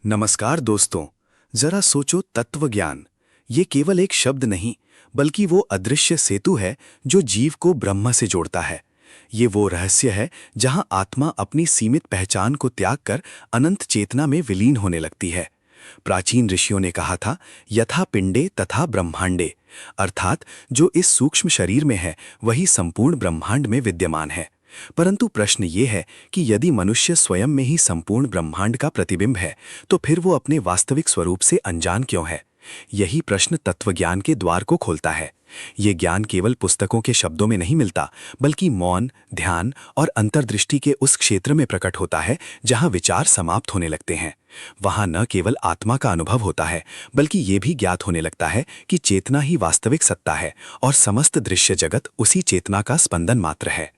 नमस्कार दोस्तों। जरा सोचो, तत्वज्ञान ये केवल एक शब्द नहीं, बल्कि वो अदृश्य सेतु है जो जीव को ब्रह्म से जोड़ता है। ये वो रहस्य है जहां आत्मा अपनी सीमित पहचान को त्याग कर अनंत चेतना में विलीन होने लगती है। प्राचीन ऋषियों ने कहा था, यथा पिंडे तथा ब्रह्मांडे, अर्थात जो इस सूक्ष्म शरीर में है वही संपूर्ण ब्रह्मांड में विद्यमान है। परंतु प्रश्न ये है कि यदि मनुष्य स्वयं में ही संपूर्ण ब्रह्मांड का प्रतिबिंब है, तो फिर वो अपने वास्तविक स्वरूप से अनजान क्यों है? यही प्रश्न तत्वज्ञान के द्वार को खोलता है। ये ज्ञान केवल पुस्तकों के शब्दों में नहीं मिलता, बल्कि मौन, ध्यान और अंतर्दृष्टि के उस क्षेत्र में प्रकट होता है जहां विचार समाप्त होने लगते हैं। वहां न केवल आत्मा का अनुभव होता है, बल्कि ये भी ज्ञात होने लगता है कि चेतना ही वास्तविक सत्ता है और समस्त दृश्य जगत उसी चेतना का स्पंदन मात्र है।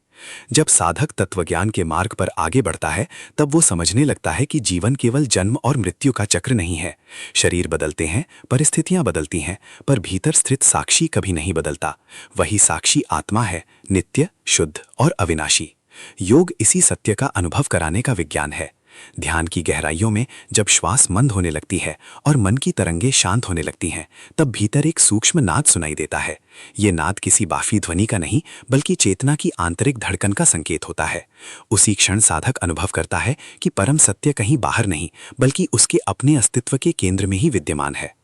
जब साधक तत्वज्ञान के मार्ग पर आगे बढ़ता है, तब वो समझने लगता है कि जीवन केवल जन्म और मृत्यु का चक्र नहीं है। शरीर बदलते हैं, परिस्थितियां बदलती हैं, पर भीतर स्थित साक्षी कभी नहीं बदलता। वही साक्षी आत्मा है, नित्य, शुद्ध और अविनाशी। योग इसी सत्य का अनुभव कराने का विज्ञान है। ध्यान की गहराइयों में जब श्वास मंद होने लगती है और मन की तरंगें शांत होने लगती हैं, तब भीतर एक सूक्ष्म नाद सुनाई देता है। ये नाद किसी बाफी ध्वनि का नहीं, बल्कि चेतना की आंतरिक धड़कन का संकेत होता है। उसी क्षण साधक अनुभव करता है कि परम सत्य कहीं बाहर नहीं, बल्कि उसके अपने अस्तित्व के केंद्र में ही विद्यमान है।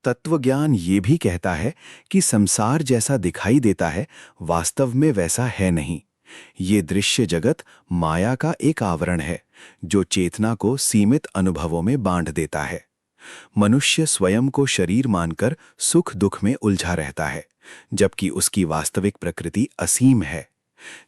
तत्वज्ञान ये भी कहता है कि संसार जैसा दिखाई देता है, वास्तव में वैसा है नहीं। ये दृश्य जगत माया का एक आवरण है जो चेतना को सीमित अनुभवों में बांध देता है। मनुष्य स्वयं को शरीर मानकर सुख दुख में उलझा रहता है, जबकि उसकी वास्तविक प्रकृति असीम है।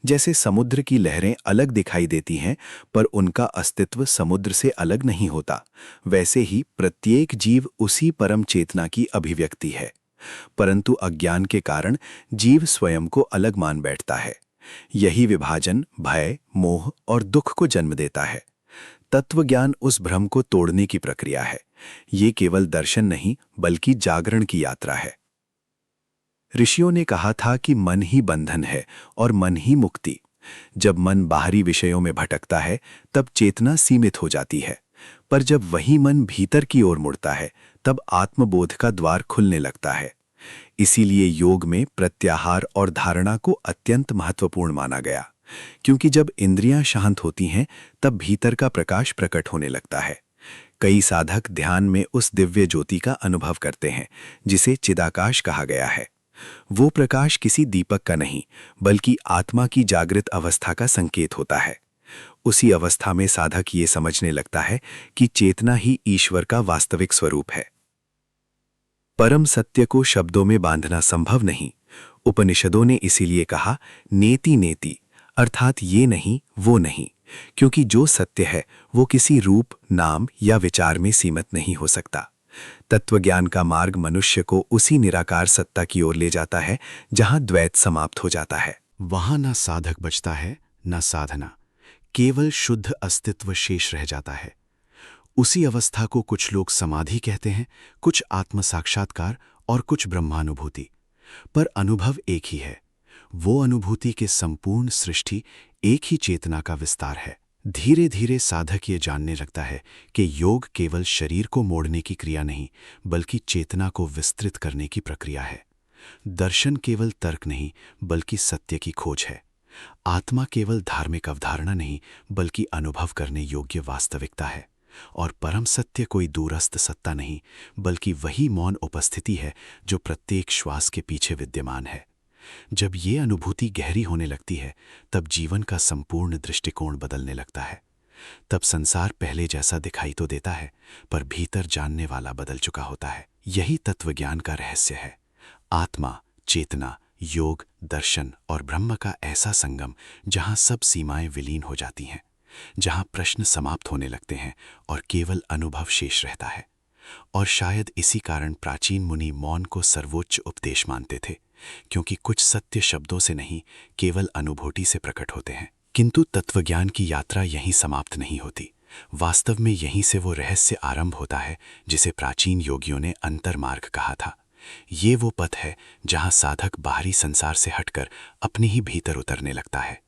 जैसे समुद्र की लहरें अलग दिखाई देती हैं, पर उनका अस्तित्व समुद्र से अलग नहीं होता, वैसे ही प्रत्येक जीव उसी परम चेतना की अभिव्यक्ति है। परंतु अज्ञान के कारण जीव स्वयं को अलग मान बैठता है। यही विभाजन भय, मोह और दुख को जन्म देता है। तत्वज्ञान उस भ्रम को तोड़ने की प्रक्रिया है। ये केवल दर्शन नहीं, बल्कि जागरण की यात्रा है। ऋषियों ने कहा था कि मन ही बंधन है और मन ही मुक्ति। जब मन बाहरी विषयों में भटकता है, तब चेतना सीमित हो जाती है। पर जब वही मन भीतर की ओर मुड़ता है, तब आत्मबोध का द्वार खुलने लगता है। इसीलिए योग में प्रत्याहार और धारणा को अत्यंत महत्वपूर्ण माना गया, क्योंकि जब इंद्रियां शांत होती हैं, तब भीतर का प्रकाश प्रकट होने लगता है। कई साधक ध्यान में उस दिव्य ज्योति का अनुभव करते हैं जिसे चिदाकाश कहा गया है। वो प्रकाश किसी दीपक का नहीं, बल्कि आत्मा की जागृत अवस्था का संकेत होता है। उसी अवस्था में साधक ये समझने लगता है कि चेतना ही ईश्वर का वास्तविक स्वरूप है। परम सत्य को शब्दों में बांधना संभव नहीं। उपनिषदों ने इसीलिए कहा, नेति नेति, अर्थात ये नहीं वो नहीं, क्योंकि जो सत्य है वो किसी रूप, नाम या विचार में सीमित नहीं हो सकता। तत्वज्ञान का मार्ग मनुष्य को उसी निराकार सत्ता की ओर ले जाता है जहां द्वैत समाप्त हो जाता है। वहां ना साधक बचता है, ना साधना, केवल शुद्ध अस्तित्व शेष रह जाता है। उसी अवस्था को कुछ लोग समाधि कहते हैं, कुछ आत्म साक्षात्कार और कुछ ब्रह्मानुभूति। पर अनुभव एक ही है। वो अनुभूति के संपूर्ण सृष्टि एक ही चेतना का विस्तार है। धीरे धीरे साधक ये जानने लगता है कि योग केवल शरीर को मोड़ने की क्रिया नहीं, बल्कि चेतना को विस्तृत करने की प्रक्रिया है। दर्शन केवल तर्क नहीं, बल्कि सत्य की खोज है। आत्मा केवल धार्मिक अवधारणा नहीं, बल्कि अनुभव करने योग्य वास्तविकता है। और परम सत्य कोई दूरस्थ सत्ता नहीं, बल्कि वही मौन उपस्थिति है जो प्रत्येक श्वास के पीछे विद्यमान है। जब ये अनुभूति गहरी होने लगती है, तब जीवन का संपूर्ण दृष्टिकोण बदलने लगता है। तब संसार पहले जैसा दिखाई तो देता है, पर भीतर जानने वाला बदल चुका होता है। यही तत्वज्ञान का रहस्य है। आत्मा, चेतना, योग, दर्शन और ब्रह्म का ऐसा संगम जहां सब सीमाएं विलीन हो जाती हैं, जहां प्रश्न समाप्त होने लगते हैं और केवल अनुभव शेष रहता है। और शायद इसी कारण प्राचीन मुनि मौन को सर्वोच्च उपदेश मानते थे, क्योंकि कुछ सत्य शब्दों से नहीं, केवल अनुभूति से प्रकट होते हैं। किंतु तत्वज्ञान की यात्रा यहीं समाप्त नहीं होती। वास्तव में यहीं से वो रहस्य आरंभ होता है जिसे प्राचीन योगियों ने अंतर्मार्ग कहा था। ये वो पथ है जहां साधक बाहरी संसार से हटकर अपने ही भीतर उतरने लगता है।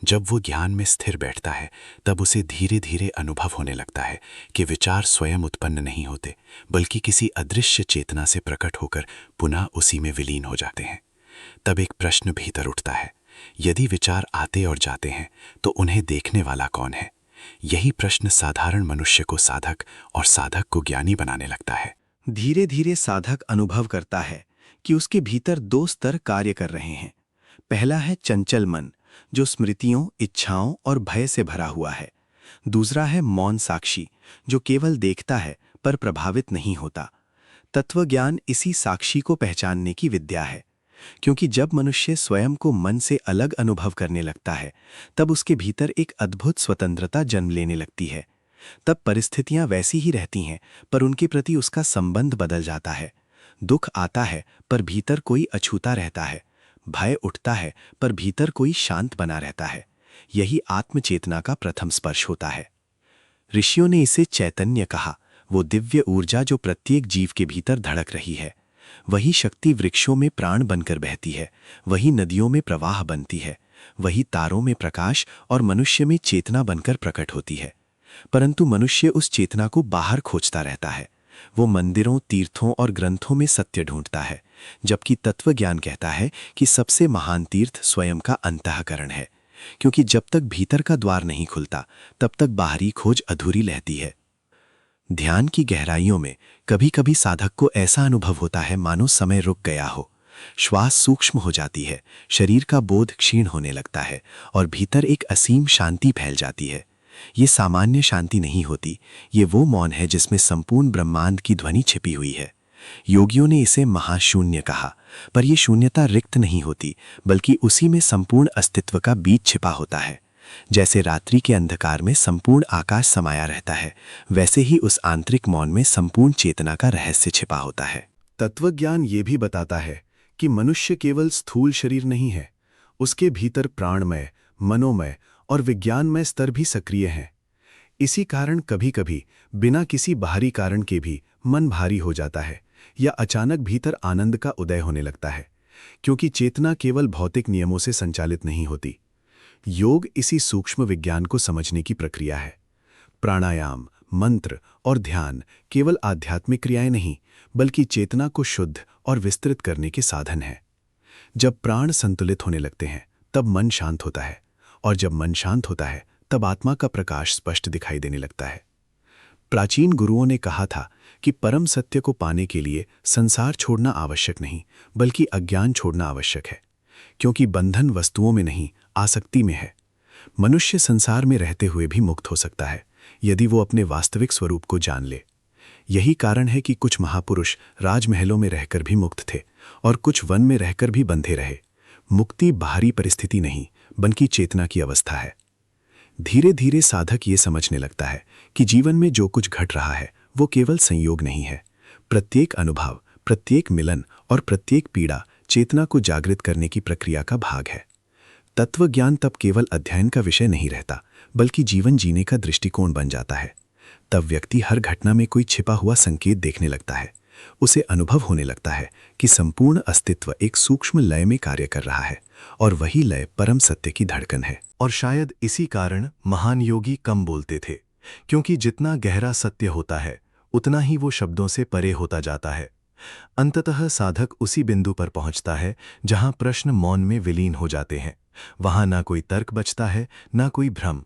जब वो ज्ञान में स्थिर बैठता है तब उसे धीरे धीरे अनुभव होने लगता है कि विचार स्वयं उत्पन्न नहीं होते, बल्कि किसी अदृश्य चेतना से प्रकट होकर पुनः उसी में विलीन हो जाते हैं। तब एक प्रश्न भीतर उठता है, यदि विचार आते और जाते हैं तो उन्हें देखने वाला कौन है? यही प्रश्न साधारण मनुष्य को साधक और साधक को ज्ञानी बनाने लगता है। धीरे धीरे साधक अनुभव करता है कि उसके भीतर दो स्तर कार्य कर रहे हैं। पहला है चंचल मन, जो स्मृतियों, इच्छाओं और भय से भरा हुआ है। दूसरा है मौन साक्षी, जो केवल देखता है पर प्रभावित नहीं होता। तत्वज्ञान इसी साक्षी को पहचानने की विद्या है, क्योंकि जब मनुष्य स्वयं को मन से अलग अनुभव करने लगता है तब उसके भीतर एक अद्भुत स्वतंत्रता जन्म लेने लगती है। तब परिस्थितियां वैसी ही रहती हैं, पर उनके प्रति उसका संबंध बदल जाता है। दुख आता है पर भीतर कोई अछूता रहता है, भय उठता है पर भीतर कोई शांत बना रहता है। यही आत्मचेतना का प्रथम स्पर्श होता है। ऋषियों ने इसे चैतन्य कहा, वो दिव्य ऊर्जा जो प्रत्येक जीव के भीतर धड़क रही है। वही शक्ति वृक्षों में प्राण बनकर बहती है, वही नदियों में प्रवाह बनती है, वही तारों में प्रकाश और मनुष्य में चेतना बनकर प्रकट होती है। परंतु मनुष्य उस चेतना को बाहर खोजता रहता है। वो मंदिरों, तीर्थों और ग्रंथों में सत्य ढूंढता है, जबकि तत्वज्ञान कहता है कि सबसे महान तीर्थ स्वयं का अंतःकरण है, क्योंकि जब तक भीतर का द्वार नहीं खुलता तब तक बाहरी खोज अधूरी रहती है। ध्यान की गहराइयों में कभी कभी साधक को ऐसा अनुभव होता है मानो समय रुक गया हो। श्वास सूक्ष्म हो जाती है, शरीर का बोध क्षीण होने लगता है और भीतर एक असीम शांति फैल जाती है। ये सामान्य शांति नहीं होती, ये वो मौन है जिसमें संपूर्ण ब्रह्मांड की ध्वनि छिपी हुई है। योगियों ने इसे महाशून्य कहा, पर यह शून्यता रिक्त नहीं होती, बल्कि उसी में संपूर्ण अस्तित्व का बीज छिपा होता है। जैसे रात्रि के अंधकार में संपूर्ण आकाश समाया रहता है, वैसे ही उस आंतरिक मौन में संपूर्ण चेतना का रहस्य छिपा होता है। तत्वज्ञान ये भी बताता है कि मनुष्य केवल स्थूल शरीर नहीं है, उसके भीतर प्राणमय, मनोमय और विज्ञानमय स्तर भी सक्रिय हैं। इसी कारण कभी-कभी बिना किसी बाहरी कारण के भी मन भारी हो जाता है या अचानक भीतर आनंद का उदय होने लगता है, क्योंकि चेतना केवल भौतिक नियमों से संचालित नहीं होती। योग इसी सूक्ष्म विज्ञान को समझने की प्रक्रिया है। प्राणायाम, मंत्र और ध्यान केवल आध्यात्मिक क्रियाएं नहीं, बल्कि चेतना को शुद्ध और विस्तृत करने के साधन हैं। जब प्राण संतुलित होने लगते हैं तब मन शांत होता है, और जब मन शांत होता है तब आत्मा का प्रकाश स्पष्ट दिखाई देने लगता है। प्राचीन गुरुओं ने कहा था कि परम सत्य को पाने के लिए संसार छोड़ना आवश्यक नहीं, बल्कि अज्ञान छोड़ना आवश्यक है, क्योंकि बंधन वस्तुओं में नहीं, आसक्ति में है। मनुष्य संसार में रहते हुए भी मुक्त हो सकता है, यदि वो अपने वास्तविक स्वरूप को जान ले। यही कारण है कि कुछ महापुरुष राजमहलों में रहकर भी मुक्त थे और कुछ वन में रहकर भी बंधे रहे। मुक्ति बाहरी परिस्थिति नहीं, बल्कि चेतना की अवस्था है। धीरे धीरे साधक ये समझने लगता है कि जीवन में जो कुछ घट रहा है वो केवल संयोग नहीं है। प्रत्येक अनुभव, प्रत्येक मिलन और प्रत्येक पीड़ा चेतना को जागृत करने की प्रक्रिया का भाग है। तत्वज्ञान तब केवल अध्ययन का विषय नहीं रहता, बल्कि जीवन जीने का दृष्टिकोण बन जाता है। तब व्यक्ति हर घटना में कोई छिपा हुआ संकेत देखने लगता है। उसे अनुभव होने लगता है कि संपूर्ण अस्तित्व एक सूक्ष्म लय में कार्य कर रहा है, और वही लय परम सत्य की धड़कन है। और शायद इसी कारण महान योगी कम बोलते थे, क्योंकि जितना गहरा सत्य होता है उतना ही वो शब्दों से परे होता जाता है। अंततः साधक उसी बिंदु पर पहुंचता है जहां प्रश्न मौन में विलीन हो जाते हैं। वहां ना कोई तर्क बचता है, ना कोई भ्रम,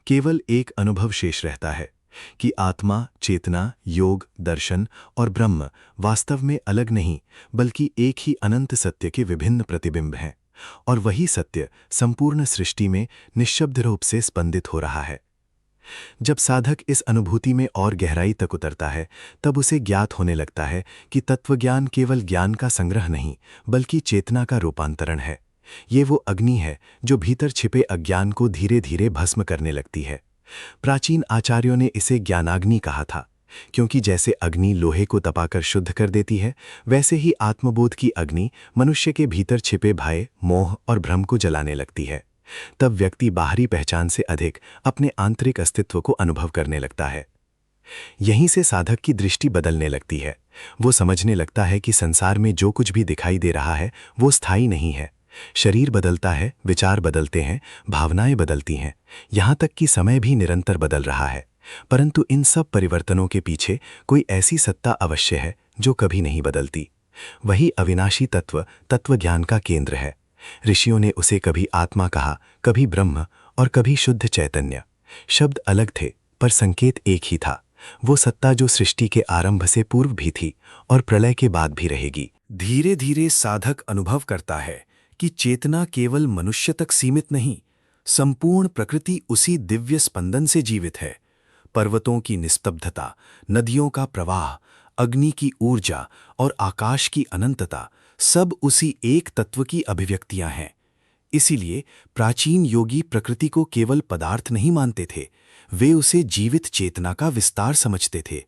केवल एक अनुभव शेष रहता है कि आत्मा, चेतना, योग, दर्शन और ब्रह्म वास्तव में अलग नहीं, बल्कि एक ही अनंत सत्य के विभिन्न प्रतिबिंब हैं, और वही सत्य संपूर्ण सृष्टि में निःशब्द रूप से स्पंदित हो रहा है। जब साधक इस अनुभूति में और गहराई तक उतरता है, तब उसे ज्ञात होने लगता है कि तत्वज्ञान केवल ज्ञान का संग्रह नहीं, बल्कि चेतना का रूपांतरण है। ये वो अग्नि है जो भीतर छिपे अज्ञान को धीरे धीरे भस्म करने लगती है। प्राचीन आचार्यों ने इसे ज्ञानाग्नि कहा था, क्योंकि जैसे अग्नि लोहे को तपाकर शुद्ध कर देती है, वैसे ही आत्मबोध की अग्नि मनुष्य के भीतर छिपे भय, मोह और भ्रम को जलाने लगती है। तब व्यक्ति बाहरी पहचान से अधिक अपने आंतरिक अस्तित्व को अनुभव करने लगता है। यहीं से साधक की दृष्टि बदलने लगती है। वो समझने लगता है कि संसार में जो कुछ भी दिखाई दे रहा है वो स्थायी नहीं है, शरीर बदलता है, विचार बदलते हैं, भावनाएं बदलती हैं, यहाँ तक कि समय भी निरंतर बदल रहा है। परंतु इन सब परिवर्तनों के पीछे कोई ऐसी सत्ता अवश्य है जो कभी नहीं बदलती। वही अविनाशी तत्व तत्वज्ञान का केंद्र है। ऋषियों ने उसे कभी आत्मा कहा, कभी ब्रह्म और कभी शुद्ध चैतन्य। शब्द अलग थे पर संकेत एक ही था। वो सत्ता जो सृष्टि के आरंभ से पूर्व भी थी और प्रलय के बाद भी रहेगी। धीरे धीरे साधक अनुभव करता है कि चेतना केवल मनुष्य तक सीमित नहीं, संपूर्ण प्रकृति उसी दिव्य स्पंदन से जीवित है। पर्वतों की निस्तब्धता, नदियों का प्रवाह, अग्नि की ऊर्जा और आकाश की अनंतता सब उसी एक तत्व की अभिव्यक्तियां हैं। इसीलिए प्राचीन योगी प्रकृति को केवल पदार्थ नहीं मानते थे, वे उसे जीवित चेतना का विस्तार समझते थे।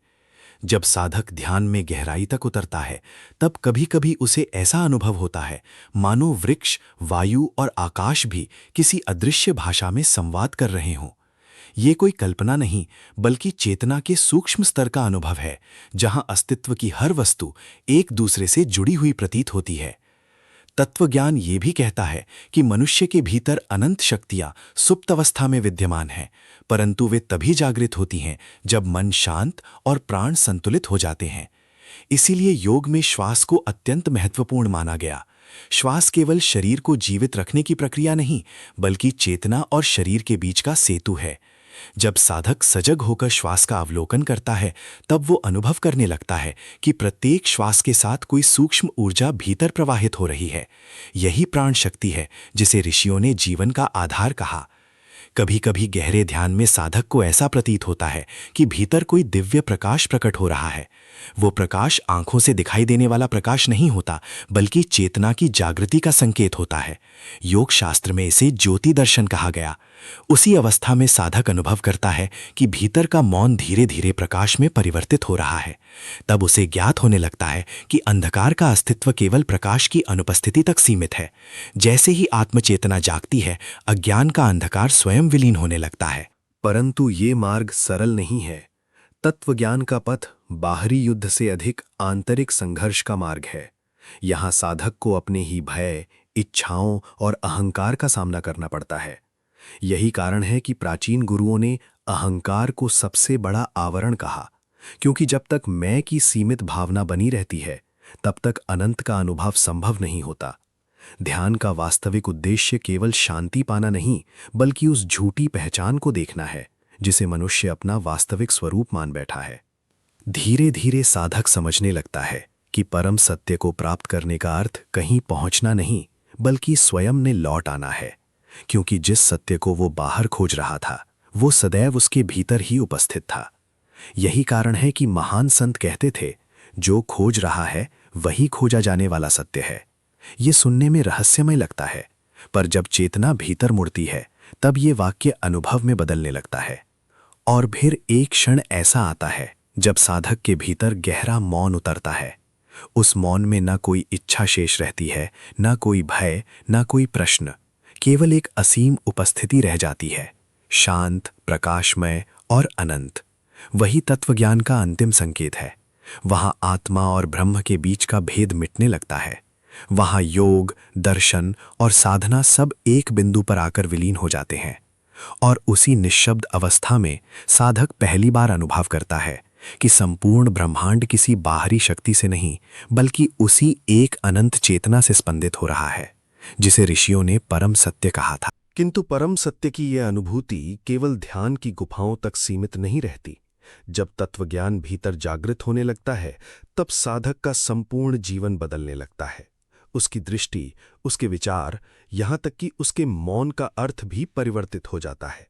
जब साधक ध्यान में गहराई तक उतरता है, तब कभी-कभी उसे ऐसा अनुभव होता है मानो वृक्ष, वायु और आकाश भी किसी अदृश्य भाषा में संवाद कर रहे हों। ये कोई कल्पना नहीं, बल्कि चेतना के सूक्ष्म स्तर का अनुभव है, जहां अस्तित्व की हर वस्तु एक दूसरे से जुड़ी हुई प्रतीत होती है। तत्वज्ञान ये भी कहता है कि मनुष्य के भीतर अनंत शक्तियां सुप्त अवस्था में विद्यमान हैं, परंतु वे तभी जागृत होती हैं जब मन शांत और प्राण संतुलित हो जाते हैं। इसीलिए योग में श्वास को अत्यंत महत्वपूर्ण माना गया। श्वास केवल शरीर को जीवित रखने की प्रक्रिया नहीं, बल्कि चेतना और शरीर के बीच का सेतु है। जब साधक सजग होकर श्वास का अवलोकन करता है, तब वो अनुभव करने लगता है कि प्रत्येक श्वास के साथ कोई सूक्ष्म ऊर्जा भीतर प्रवाहित हो रही है। यही प्राण शक्ति है जिसे ऋषियों ने जीवन का आधार कहा। कभी कभी गहरे ध्यान में साधक को ऐसा प्रतीत होता है कि भीतर कोई दिव्य प्रकाश प्रकट हो रहा है। वो प्रकाश आंखों से दिखाई देने वाला प्रकाश नहीं होता, बल्कि चेतना की जागृति का संकेत होता है। योग शास्त्र में इसे ज्योति दर्शन कहा गया। उसी अवस्था में साधक अनुभव करता है कि भीतर का मौन धीरे धीरे प्रकाश में परिवर्तित हो रहा है। तब उसे ज्ञात होने लगता है कि अंधकार का अस्तित्व केवल प्रकाश की अनुपस्थिति तक सीमित है। जैसे ही आत्मचेतना जागती है, अज्ञान का अंधकार स्वयं विलीन होने लगता है। परंतु ये मार्ग सरल नहीं है। तत्वज्ञान का पथ बाहरी युद्ध से अधिक आंतरिक संघर्ष का मार्ग है। यहाँ साधक को अपने ही भय, इच्छाओं और अहंकार का सामना करना पड़ता है। यही कारण है कि प्राचीन गुरुओं ने अहंकार को सबसे बड़ा आवरण कहा, क्योंकि जब तक मैं की सीमित भावना बनी रहती है, तब तक अनंत का अनुभव संभव नहीं होता। ध्यान का वास्तविक उद्देश्य केवल शांति पाना नहीं, बल्कि उस झूठी पहचान को देखना है जिसे मनुष्य अपना वास्तविक स्वरूप मान बैठा है। धीरे धीरे साधक समझने लगता है कि परम सत्य को प्राप्त करने का अर्थ कहीं पहुंचना नहीं, बल्कि स्वयं ने लौट आना है, क्योंकि जिस सत्य को वो बाहर खोज रहा था, वो सदैव उसके भीतर ही उपस्थित था। यही कारण है कि महान संत कहते थे, जो खोज रहा है वही खोजा जाने वाला सत्य है। ये सुनने में रहस्यमय लगता है, पर जब चेतना भीतर मुड़ती है, तब ये वाक्य अनुभव में बदलने लगता है। और फिर एक क्षण ऐसा आता है जब साधक के भीतर गहरा मौन उतरता है। उस मौन में न कोई इच्छा शेष रहती है, न कोई भय, न कोई प्रश्न, केवल एक असीम उपस्थिति रह जाती है, शांत, प्रकाशमय और अनंत। वही तत्वज्ञान का अंतिम संकेत है। वहां आत्मा और ब्रह्म के बीच का भेद मिटने लगता है। वहां योग, दर्शन और साधना सब एक बिंदु पर आकर विलीन हो जाते हैं। और उसी निश्शब्द अवस्था में साधक पहली बार अनुभव करता है कि संपूर्ण ब्रह्मांड किसी बाहरी शक्ति से नहीं, बल्कि उसी एक अनंत चेतना से स्पंदित हो रहा है, जिसे ऋषियों ने परम सत्य कहा था। किंतु परम सत्य की यह अनुभूति केवल ध्यान की गुफाओं तक सीमित नहीं रहती। जब तत्वज्ञान भीतर जागृत होने लगता है, तब साधक का संपूर्ण जीवन बदलने लगता है। उसकी दृष्टि, उसके विचार, यहाँ तक कि उसके मौन का अर्थ भी परिवर्तित हो जाता है।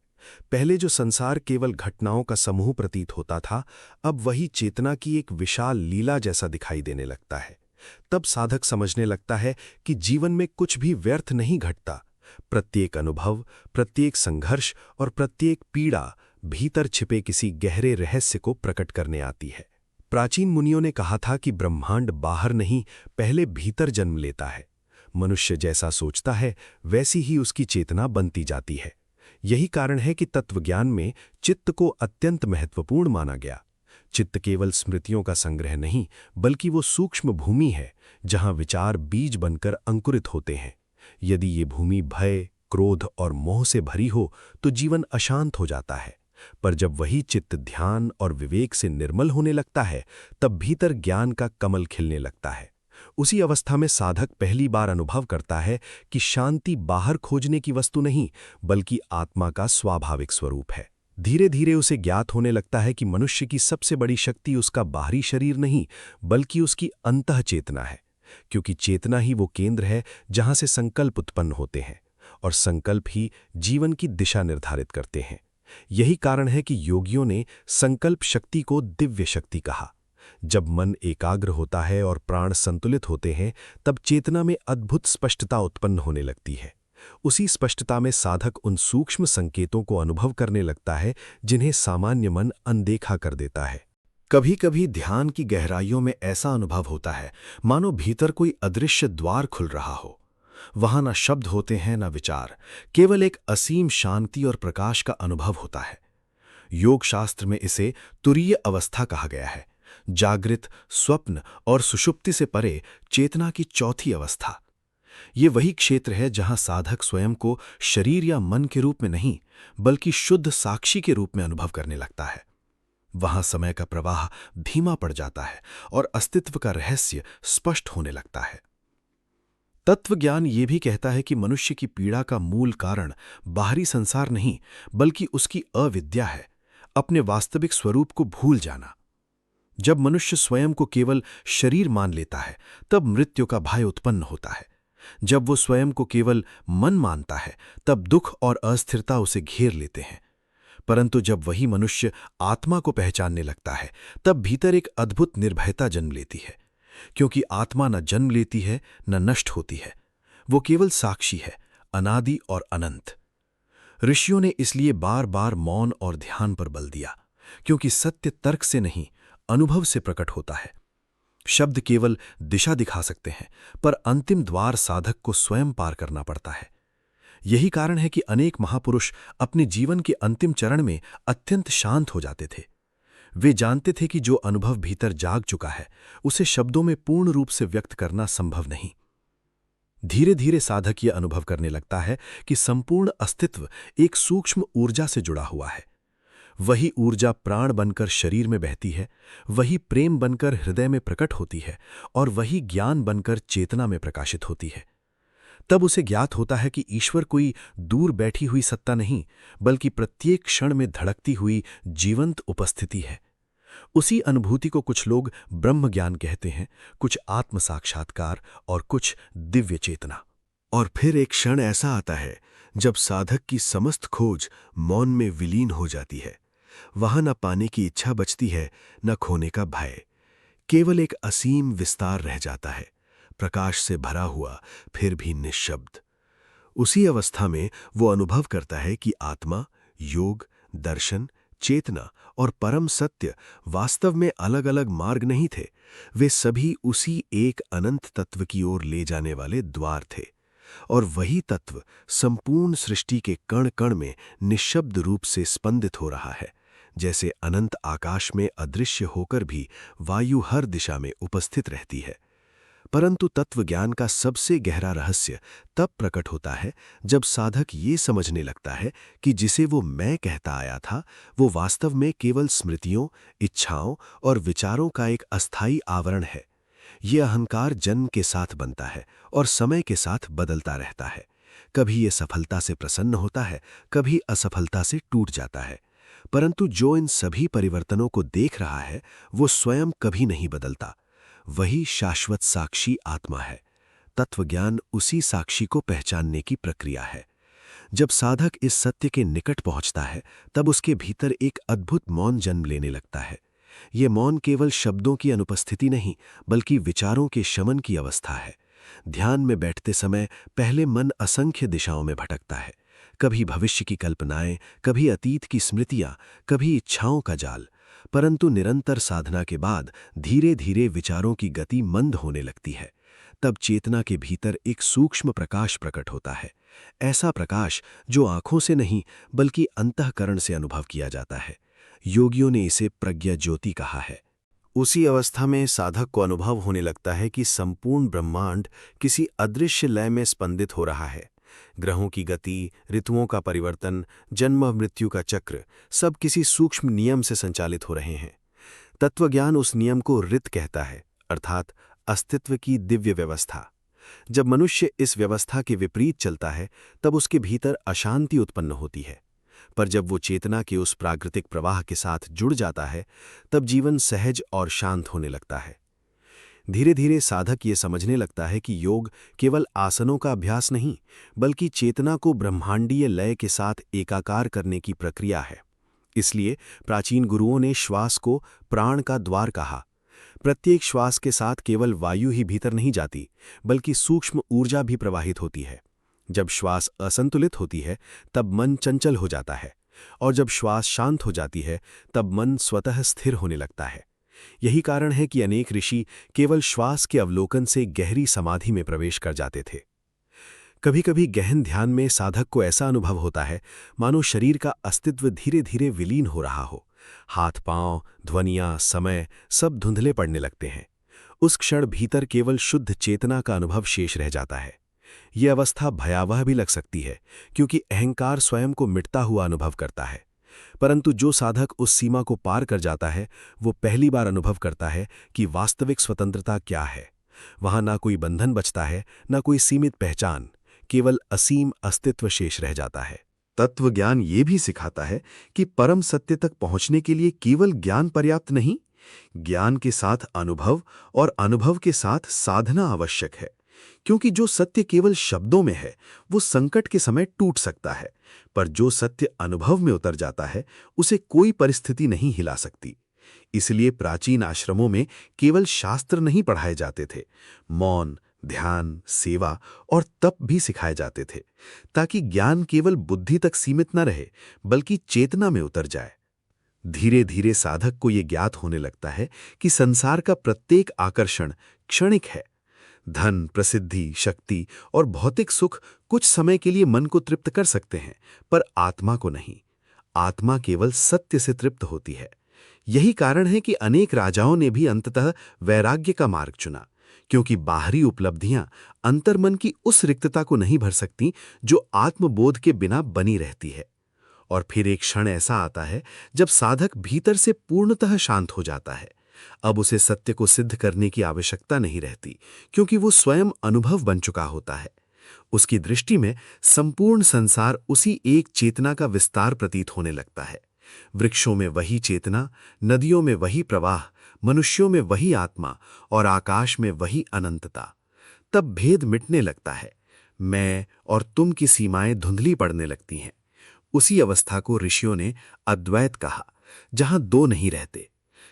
पहले जो संसार केवल घटनाओं का समूह प्रतीत होता था, अब वही चेतना की एक विशाल लीला जैसा दिखाई देने लगता है। तब साधक समझने लगता है कि जीवन में कुछ भी व्यर्थ नहीं घटता। प्रत्येक अनुभव, प्रत्येक संघर्ष और प्रत्येक पीड़ा भीतर छिपे किसी गहरे रहस्य को प्रकट करने आती है। प्राचीन मुनियों ने कहा था कि ब्रह्मांड बाहर नहीं, पहले भीतर जन्म लेता है। मनुष्य जैसा सोचता है, वैसी ही उसकी चेतना बनती जाती है। यही कारण है कि तत्वज्ञान में चित्त को अत्यंत महत्वपूर्ण माना गया। चित्त केवल स्मृतियों का संग्रह नहीं, बल्कि वो सूक्ष्म भूमि है जहां विचार बीज बनकर अंकुरित होते हैं। यदि ये भूमि भय, क्रोध और मोह से भरी हो तो जीवन अशांत हो जाता है, पर जब वही चित्त ध्यान और विवेक से निर्मल होने लगता है, तब भीतर ज्ञान का कमल खिलने लगता है। उसी अवस्था में साधक पहली बार अनुभव करता है कि शांति बाहर खोजने की वस्तु नहीं, बल्कि आत्मा का स्वाभाविक स्वरूप है। धीरे धीरे उसे ज्ञात होने लगता है कि मनुष्य की सबसे बड़ी शक्ति उसका बाहरी शरीर नहीं, बल्कि उसकी अंतः चेतना है, क्योंकि चेतना ही वो केंद्र है जहां से संकल्प उत्पन्न होते हैं, और संकल्प ही जीवन की दिशा निर्धारित करते हैं। यही कारण है कि योगियों ने संकल्प शक्ति को दिव्य शक्ति कहा। जब मन एकाग्र होता है और प्राण संतुलित होते हैं, तब चेतना में अद्भुत स्पष्टता उत्पन्न होने लगती है। उसी स्पष्टता में साधक उन सूक्ष्म संकेतों को अनुभव करने लगता है जिन्हें सामान्य मन अनदेखा कर देता है। कभी कभी ध्यान की गहराइयों में ऐसा अनुभव होता है मानो भीतर कोई अदृश्य द्वार खुल रहा हो। वहां न शब्द होते हैं न विचार, केवल एक असीम शांति और प्रकाश का अनुभव होता है। योग शास्त्र में इसे तुरीय अवस्था कहा गया है, जागृत, स्वप्न और सुषुप्ति से परे चेतना की चौथी अवस्था। ये वही क्षेत्र है जहां साधक स्वयं को शरीर या मन के रूप में नहीं, बल्कि शुद्ध साक्षी के रूप में अनुभव करने लगता है। वहां समय का प्रवाह धीमा पड़ जाता है और अस्तित्व का रहस्य स्पष्ट होने लगता है। तत्वज्ञान ये भी कहता है कि मनुष्य की पीड़ा का मूल कारण बाहरी संसार नहीं, बल्कि उसकी अविद्या है, अपने वास्तविक स्वरूप को भूल जाना। जब मनुष्य स्वयं को केवल शरीर मान लेता है, तब मृत्यु का भय उत्पन्न होता है। जब वो स्वयं को केवल मन मानता है, तब दुख और अस्थिरता उसे घेर लेते हैं। परंतु जब वही मनुष्य आत्मा को पहचानने लगता है, तब भीतर एक अद्भुत निर्भयता जन्म लेती है, क्योंकि आत्मा न जन्म लेती है न नष्ट होती है। वो केवल साक्षी है, अनादि और अनंत। ऋषियों ने इसलिए बार बार मौन और ध्यान पर बल दिया, क्योंकि सत्य तर्क से नहीं, अनुभव से प्रकट होता है। शब्द केवल दिशा दिखा सकते हैं, पर अंतिम द्वार साधक को स्वयं पार करना पड़ता है। यही कारण है कि अनेक महापुरुष अपने जीवन के अंतिम चरण में अत्यंत शांत हो जाते थे। वे जानते थे कि जो अनुभव भीतर जाग चुका है, उसे शब्दों में पूर्ण रूप से व्यक्त करना संभव नहीं। धीरे धीरे साधक यह अनुभव करने लगता है कि संपूर्ण अस्तित्व एक सूक्ष्म ऊर्जा से जुड़ा हुआ है। वही ऊर्जा प्राण बनकर शरीर में बहती है, वही प्रेम बनकर हृदय में प्रकट होती है, और वही ज्ञान बनकर चेतना में प्रकाशित होती है। तब उसे ज्ञात होता है कि ईश्वर कोई दूर बैठी हुई सत्ता नहीं, बल्कि प्रत्येक क्षण में धड़कती हुई जीवंत उपस्थिति है। उसी अनुभूति को कुछ लोग ब्रह्म ज्ञान कहते हैं, कुछ आत्म साक्षात्कार और कुछ दिव्य चेतना। और फिर एक क्षण ऐसा आता है जब साधक की समस्त खोज मौन में विलीन हो जाती है। वहां न पाने की इच्छा बचती है, न खोने का भय। केवल एक असीम विस्तार रह जाता है, प्रकाश से भरा हुआ, फिर भी निःशब्द। उसी अवस्था में वो अनुभव करता है कि आत्मा, योग, दर्शन, चेतना और परम सत्य वास्तव में अलग अलग मार्ग नहीं थे। वे सभी उसी एक अनंत तत्व की ओर ले जाने वाले द्वार थे, और वही तत्व संपूर्ण सृष्टि के कण कण में निःशब्द रूप से स्पंदित हो रहा है, जैसे अनंत आकाश में अदृश्य होकर भी वायु हर दिशा में उपस्थित रहती है। परंतु तत्वज्ञान का सबसे गहरा रहस्य तब प्रकट होता है जब साधक ये समझने लगता है कि जिसे वो मैं कहता आया था, वो वास्तव में केवल स्मृतियों, इच्छाओं और विचारों का एक अस्थायी आवरण है। ये अहंकार जन्म के साथ बनता है और समय के साथ बदलता रहता है। कभी ये सफलता से प्रसन्न होता है, कभी असफलता से टूट जाता है। परंतु जो इन सभी परिवर्तनों को देख रहा है, वो स्वयं कभी नहीं बदलता। वही शाश्वत साक्षी आत्मा है। तत्वज्ञान उसी साक्षी को पहचानने की प्रक्रिया है। जब साधक इस सत्य के निकट पहुंचता है, तब उसके भीतर एक अद्भुत मौन जन्म लेने लगता है। ये मौन केवल शब्दों की अनुपस्थिति नहीं, बल्कि विचारों के शमन की अवस्था है। ध्यान में बैठते समय पहले मन असंख्य दिशाओं में भटकता है, कभी भविष्य की कल्पनाएं, कभी अतीत की स्मृतियां, कभी इच्छाओं का जाल। परंतु निरंतर साधना के बाद धीरे धीरे विचारों की गति मंद होने लगती है। तब चेतना के भीतर एक सूक्ष्म प्रकाश प्रकट होता है, ऐसा प्रकाश जो आंखों से नहीं बल्कि अंतःकरण से अनुभव किया जाता है। योगियों ने इसे प्रज्ञा ज्योति कहा है। उसी अवस्था में साधक को अनुभव होने लगता है कि संपूर्ण ब्रह्मांड किसी अदृश्य लय में स्पंदित हो रहा है। ग्रहों की गति, ऋतुओं का परिवर्तन, जन्म मृत्यु का चक्र सब किसी सूक्ष्म नियम से संचालित हो रहे हैं। तत्वज्ञान उस नियम को ऋत कहता है, अर्थात अस्तित्व की दिव्य व्यवस्था। जब मनुष्य इस व्यवस्था के विपरीत चलता है तब उसके भीतर अशांति उत्पन्न होती है, पर जब वो चेतना के उस प्राकृतिक प्रवाह के साथ जुड़ जाता है तब जीवन सहज और शांत होने लगता है। धीरे धीरे साधक ये समझने लगता है कि योग केवल आसनों का अभ्यास नहीं, बल्कि चेतना को ब्रह्मांडीय लय के साथ एकाकार करने की प्रक्रिया है। इसलिए प्राचीन गुरुओं ने श्वास को प्राण का द्वार कहा। प्रत्येक श्वास के साथ केवल वायु ही भीतर नहीं जाती, बल्कि सूक्ष्म ऊर्जा भी प्रवाहित होती है। जब श्वास असंतुलित होती है तब मन चंचल हो जाता है, और जब श्वास शांत हो जाती है तब मन स्वतः स्थिर होने लगता है। यही कारण है कि अनेक ऋषि केवल श्वास के अवलोकन से गहरी समाधि में प्रवेश कर जाते थे। कभी कभी गहन ध्यान में साधक को ऐसा अनुभव होता है मानो शरीर का अस्तित्व धीरे धीरे विलीन हो रहा हो। हाथ पांव, ध्वनियां, समय सब धुंधले पड़ने लगते हैं। उस क्षण भीतर केवल शुद्ध चेतना का अनुभव शेष रह जाता है। यह अवस्था भयावह भी लग सकती है, क्योंकि अहंकार स्वयं को मिटता हुआ अनुभव करता है। परंतु जो साधक उस सीमा को पार कर जाता है वो पहली बार अनुभव करता है कि वास्तविक स्वतंत्रता क्या है। वहां ना कोई बंधन बचता है, ना कोई सीमित पहचान, केवल असीम अस्तित्व शेष रह जाता है। तत्वज्ञान ये भी सिखाता है कि परम सत्य तक पहुंचने के लिए केवल ज्ञान पर्याप्त नहीं, ज्ञान के साथ अनुभव और अनुभव के साथ साधना आवश्यक है। क्योंकि जो सत्य केवल शब्दों में है वो संकट के समय टूट सकता है, पर जो सत्य अनुभव में उतर जाता है उसे कोई परिस्थिति नहीं हिला सकती। इसलिए प्राचीन आश्रमों में केवल शास्त्र नहीं पढ़ाए जाते थे, मौन, ध्यान, सेवा और तप भी सिखाए जाते थे, ताकि ज्ञान केवल बुद्धि तक सीमित न रहे बल्कि चेतना में उतर जाए। धीरे धीरे साधक को ये ज्ञात होने लगता है कि संसार का प्रत्येक आकर्षण क्षणिक है। धन, प्रसिद्धि, शक्ति और भौतिक सुख कुछ समय के लिए मन को तृप्त कर सकते हैं, पर आत्मा को नहीं। आत्मा केवल सत्य से तृप्त होती है। यही कारण है कि अनेक राजाओं ने भी अंततः वैराग्य का मार्ग चुना, क्योंकि बाहरी उपलब्धियां अंतर्मन की उस रिक्तता को नहीं भर सकती जो आत्मबोध के बिना बनी रहती है। और फिर एक क्षण ऐसा आता है जब साधक भीतर से पूर्णतः शांत हो जाता है। अब उसे सत्य को सिद्ध करने की आवश्यकता नहीं रहती, क्योंकि वो स्वयं अनुभव बन चुका होता है। उसकी दृष्टि में संपूर्ण संसार उसी एक चेतना का विस्तार प्रतीत होने लगता है। वृक्षों में वही चेतना, नदियों में वही प्रवाह, मनुष्यों में वही आत्मा और आकाश में वही अनंतता। तब भेद मिटने लगता है, मैं और तुम की सीमाएं धुंधली पड़ने लगती हैं। उसी अवस्था को ऋषियों ने अद्वैत कहा, जहां दो नहीं रहते,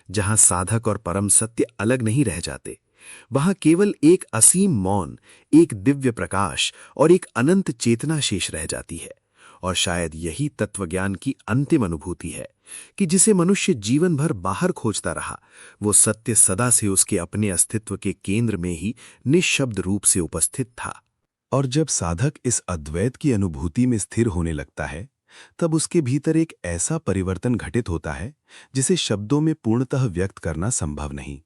जहां साधक और परम सत्य अलग नहीं रह जाते। वहां केवल एक असीम मौन, एक दिव्य प्रकाश और एक अनंत चेतना शेष रह जाती है। और शायद यही तत्वज्ञान की अंतिम अनुभूति है कि जिसे मनुष्य जीवन भर बाहर खोजता रहा, वो सत्य सदा से उसके अपने अस्तित्व के केंद्र में ही निःशब्द रूप से उपस्थित था। और जब साधक इस अद्वैत की अनुभूति में स्थिर होने लगता है तब उसके भीतर एक ऐसा परिवर्तन घटित होता है जिसे शब्दों में पूर्णतः व्यक्त करना संभव नहीं।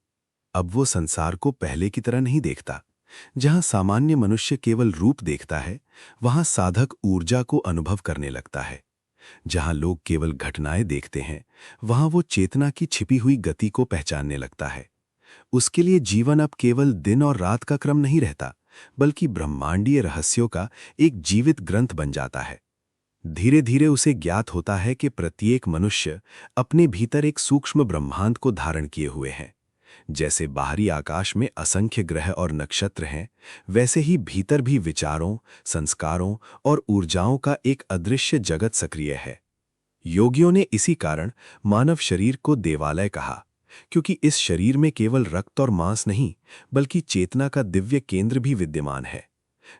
अब वो संसार को पहले की तरह नहीं देखता। जहां सामान्य मनुष्य केवल रूप देखता है, वहां साधक ऊर्जा को अनुभव करने लगता है। जहां लोग केवल घटनाएं देखते हैं, वहां वो चेतना की छिपी हुई गति को पहचानने लगता है। उसके लिए जीवन अब केवल दिन और रात का क्रम नहीं रहता, बल्कि ब्रह्मांडीय रहस्यों का एक जीवित ग्रंथ बन जाता है। धीरे धीरे उसे ज्ञात होता है कि प्रत्येक मनुष्य अपने भीतर एक सूक्ष्म ब्रह्मांड को धारण किए हुए है। जैसे बाहरी आकाश में असंख्य ग्रह और नक्षत्र हैं, वैसे ही भीतर भी विचारों, संस्कारों और ऊर्जाओं का एक अदृश्य जगत सक्रिय है। योगियों ने इसी कारण मानव शरीर को देवालय कहा, क्योंकि इस शरीर में केवल रक्त और मांस नहीं, बल्कि चेतना का दिव्य केंद्र भी विद्यमान है।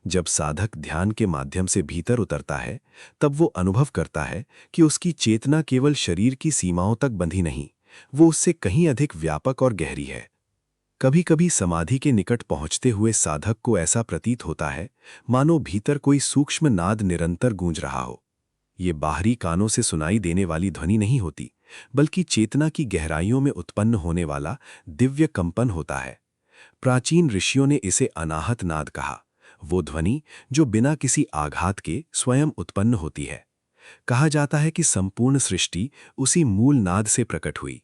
जब साधक ध्यान के माध्यम से भीतर उतरता है, तब वो अनुभव करता है कि उसकी चेतना केवल शरीर की सीमाओं तक बंधी नहीं, वो उससे कहीं अधिक व्यापक और गहरी है। कभी कभी समाधि के निकट पहुंचते हुए साधक को ऐसा प्रतीत होता है मानो भीतर कोई सूक्ष्म नाद निरंतर गूंज रहा हो। ये बाहरी कानों से सुनाई देने वाली ध्वनि नहीं होती, बल्कि चेतना की गहराइयों में उत्पन्न होने वाला दिव्य कंपन होता है। प्राचीन ऋषियों ने इसे अनाहत नाद कहा, वो ध्वनि जो बिना किसी आघात के स्वयं उत्पन्न होती है। कहा जाता है कि संपूर्ण सृष्टि उसी मूल नाद से प्रकट हुई।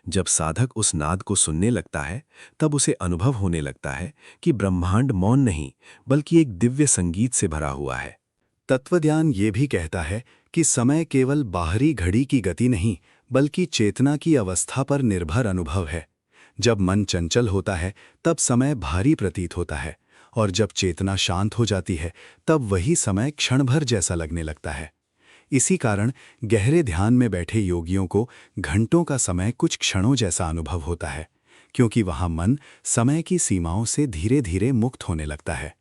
जब साधक उस नाद को सुनने लगता है, तब उसे अनुभव होने लगता है कि ब्रह्मांड मौन नहीं, बल्कि एक दिव्य संगीत से भरा हुआ है। तत्वज्ञान ये भी कहता है कि समय केवल बाहरी घड़ी की गति नहीं, बल्कि चेतना की अवस्था पर निर्भर अनुभव है। जब मन चंचल होता है, तब समय भारी प्रतीत होता है, और जब चेतना शांत हो जाती है, तब वही समय क्षण भर जैसा लगने लगता है। इसी कारण गहरे ध्यान में बैठे योगियों को घंटों का समय कुछ क्षणों जैसा अनुभव होता है, क्योंकि वहां मन समय की सीमाओं से धीरे धीरे मुक्त होने लगता है।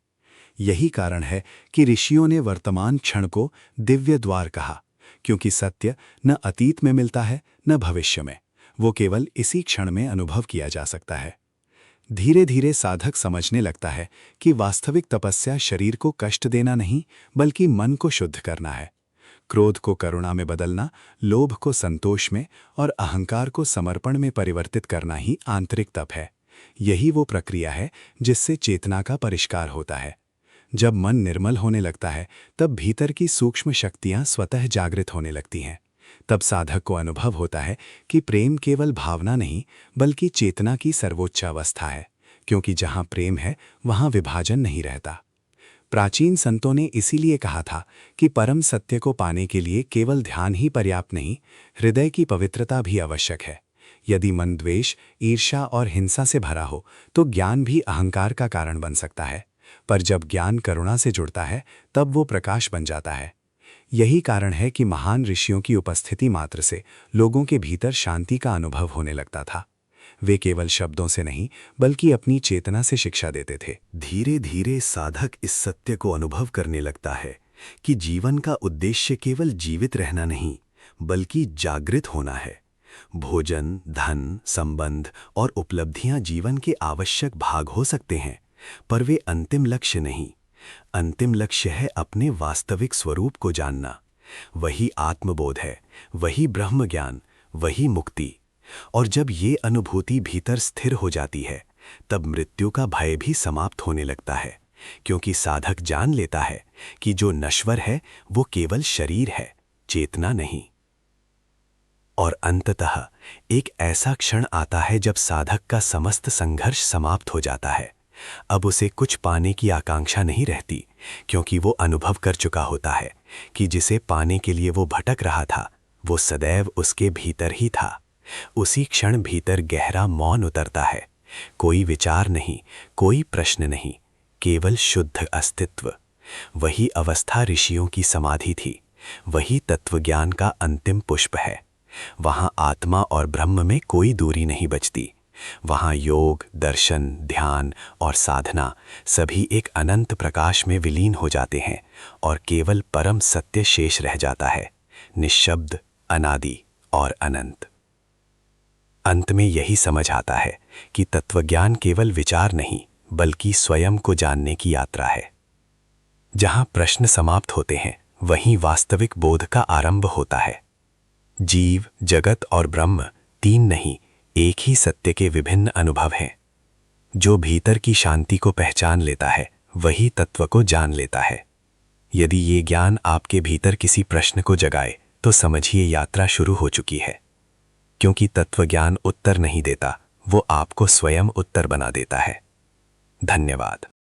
यही कारण है कि ऋषियों ने वर्तमान क्षण को दिव्य द्वार कहा, क्योंकि सत्य न अतीत में मिलता है न भविष्य में, वो केवल इसी क्षण में अनुभव किया जा सकता है। धीरे धीरे साधक समझने लगता है कि वास्तविक तपस्या शरीर को कष्ट देना नहीं, बल्कि मन को शुद्ध करना है। क्रोध को करुणा में बदलना, लोभ को संतोष में और अहंकार को समर्पण में परिवर्तित करना ही आंतरिक तप है। यही वो प्रक्रिया है जिससे चेतना का परिष्कार होता है। जब मन निर्मल होने लगता है, तब भीतर की सूक्ष्म शक्तियां स्वतः जागृत होने लगती हैं। तब साधक को अनुभव होता है कि प्रेम केवल भावना नहीं, बल्कि चेतना की सर्वोच्च अवस्था है, क्योंकि जहां प्रेम है वहां विभाजन नहीं रहता। प्राचीन संतों ने इसीलिए कहा था कि परम सत्य को पाने के लिए केवल ध्यान ही पर्याप्त नहीं, हृदय की पवित्रता भी आवश्यक है। यदि मन द्वेष, ईर्ष्या और हिंसा से भरा हो, तो ज्ञान भी अहंकार का कारण बन सकता है। पर जब ज्ञान करुणा से जुड़ता है, तब वो प्रकाश बन जाता है। यही कारण है कि महान ऋषियों की उपस्थिति मात्र से लोगों के भीतर शांति का अनुभव होने लगता था। वे केवल शब्दों से नहीं, बल्कि अपनी चेतना से शिक्षा देते थे। धीरे धीरे साधक इस सत्य को अनुभव करने लगता है कि जीवन का उद्देश्य केवल जीवित रहना नहीं, बल्कि जागृत होना है। भोजन, धन, संबंध और उपलब्धियां जीवन के आवश्यक भाग हो सकते हैं, पर वे अंतिम लक्ष्य नहीं। अंतिम लक्ष्य है अपने वास्तविक स्वरूप को जानना। वही आत्मबोध है, वही ब्रह्म ज्ञान, वही मुक्ति। और जब ये अनुभूति भीतर स्थिर हो जाती है, तब मृत्यु का भय भी समाप्त होने लगता है, क्योंकि साधक जान लेता है कि जो नश्वर है वो केवल शरीर है, चेतना नहीं। और अंततः एक ऐसा क्षण आता है जब साधक का समस्त संघर्ष समाप्त हो जाता है। अब उसे कुछ पाने की आकांक्षा नहीं रहती, क्योंकि वो अनुभव कर चुका होता है कि जिसे पाने के लिए वो भटक रहा था, वो सदैव उसके भीतर ही था। उसी क्षण भीतर गहरा मौन उतरता है। कोई विचार नहीं, कोई प्रश्न नहीं, केवल शुद्ध अस्तित्व। वही अवस्था ऋषियों की समाधि थी, वही तत्वज्ञान का अंतिम पुष्प है। वहां आत्मा और ब्रह्म में कोई दूरी नहीं बचती। वहां योग, दर्शन, ध्यान और साधना सभी एक अनंत प्रकाश में विलीन हो जाते हैं, और केवल परम सत्य शेष रह जाता है, निःशब्द, अनादि और अनंत। अंत में यही समझ आता है कि तत्वज्ञान केवल विचार नहीं, बल्कि स्वयं को जानने की यात्रा है। जहां प्रश्न समाप्त होते हैं, वहीं वास्तविक बोध का आरंभ होता है। जीव, जगत और ब्रह्म तीन नहीं, एक ही सत्य के विभिन्न अनुभव हैं। जो भीतर की शांति को पहचान लेता है, वही तत्व को जान लेता है। यदि ये ज्ञान आपके भीतर किसी प्रश्न को जगाए, तो समझिए यात्रा शुरू हो चुकी है। क्योंकि तत्वज्ञान उत्तर नहीं देता, वो आपको स्वयं उत्तर बना देता है। धन्यवाद।